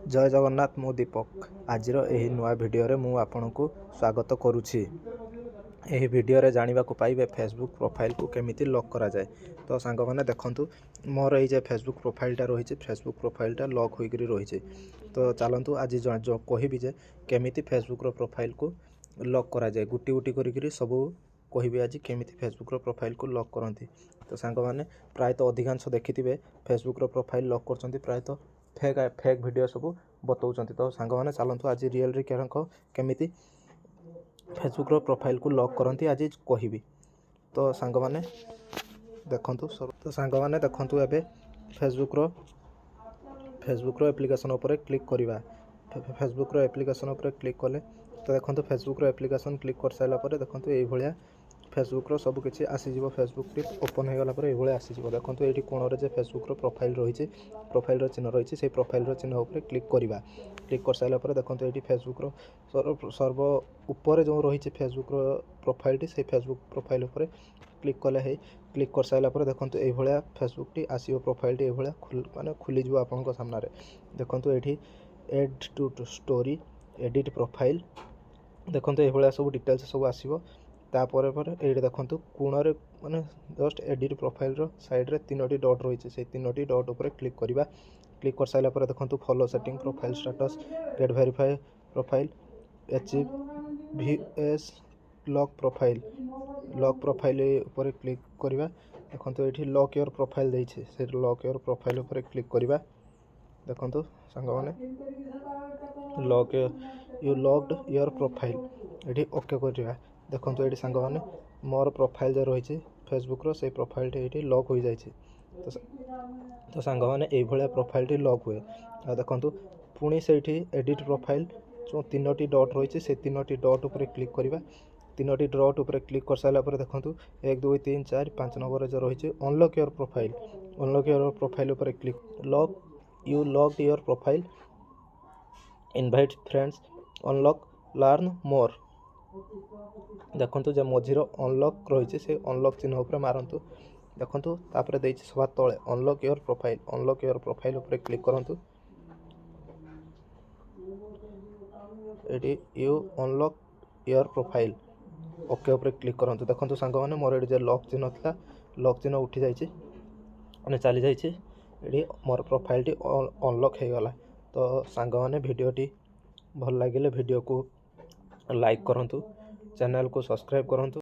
जय जगन्नाथ मु दीपक आज नुआ भिडियो मु आपनको स्वागत करुछि। एही भिडियो रे जानिबा को पाइबे फेसबुक प्रोफाइल को केमिति लॉक करा जाए। तो सांग माने देखंतु मोर ए जे फेसबुक प्रोफाइल टा रही फेसबुक प्रोफाइल टा लॉक होई करी रही। तो चलंतु आज जो कहबी जे केमिति फेसबुक रो प्रोफाइल को लॉक करा जाए। गुटी गुटी करी सब कहबी आज केमिति फेसबुक रो प्रोफाइल को लॉक करंती। तो सांग माने प्रायतः अधिकांश देखिथिबे फेसबुक रो प्रोफाइल लॉक करचंती प्रायतः फेक वीडियो सब बताउचंती। तो सांग माने चलंतु आज रियल रे केमिति फेसबुक रो प्रोफाइल को लॉक करंती आज कहबी। तो सांग माने देखंतु एबे फेसबुक रो एप्लिकेशन ऊपर क्लिक करिवा। फेसबुक रो एप्लिकेशन ऊपर क्लिक कले तो देखंतु फेसबुक रो एप्लिकेशन क्लिक कर साइला पर देखंतु एई भलिया फेसबुक रो सब किछि आसी जिवो। फेसबुक टी ओपन हो गला पर एई भलिया आसी जिवो। देखंतु एठी कोन रे जे फेसबुक रो प्रोफाइल रहिछि, प्रोफाइल रो चिन्ह रहिछि, से प्रोफाइल रो चिन्ह ऊपर क्लिक करिवा। क्लिक कर साइला पर देखंतु एठी फेसबुक रो सर्व ऊपर जो रहिछि फेसबुक रो प्रोफाइल टी, से फेसबुक प्रोफाइल ऊपर क्लिक कले है। क्लिक कर साइला पर देखंतु एई भलिया फेसबुक टी आसीबो। प्रोफाइल टी एई भलिया माने खुली जिवो आपनका सामना रे। देखंतु एठी add to story, edit profile, देखंतु एई भलिया सब डिटेल्स सब आसीबो। तापर पर एठी देखंतु कोण रे माने जस्ट एडिट प्रोफाइल रो साइड रे तीनोटी डॉट रहिछि, से तीनोटी डॉट ऊपर क्लिक करिवा। क्लिक कर साइला पर देखंतु follow setting, profile status, get verify profile, अचीव वीएस लॉक प्रोफाइल ऊपर क्लिक करिवा। देखंतु एठी लॉक योर प्रोफाइल देइछे, से लॉक योर प्रोफाइल ऊपर क्लिक करिवा। देखंतु संग माने lock you locked your profile एठी ओके करिवा। देखंतु एठी संग माने मोर प्रोफाइल जे रहिछि फेसबुक रो, से प्रोफाइल टी एठी लॉक होई जाइछि। तो सांग माने एई भलिया प्रोफाइल टी लॉक हुए। आ देखंतु पुणी सेठी एडिट प्रोफाइल जो तीनोटी डॉट रहिछि, से तीनोटी डॉट ऊपर क्लिक करिवा। तीनोटी डॉट ऊपर क्लिक कर साइला पर देखंतु 1 2 3 4 5 नंबर जो रहिछि unlock your profile, unlock your profile ऊपर click lock you locked your profile, invite friends, unlock, learn more. देखंतु जे मझिरो अनलॉक रहिछि, से अनलॉक चिन्ह ऊपर मारंतु। देखंतु तापर देइछि सभा तळे unlock your profile, unlock your profile ऊपर क्लिक करंतु। एडी you unlock your profile okay ऊपर क्लिक करंतु। देखंतु सांग माने मोर एडी जे लॉक चिन्ह थिला, लॉक चिन्ह उठी जाइछि माने चली जाइछि। एडी मोर प्रोफाइल टी अनलॉक हे गला। तो सांग माने वीडियो टी भल लागिले वीडियो को लाइक करंतु, चैनल को सब्सक्राइब करंतु।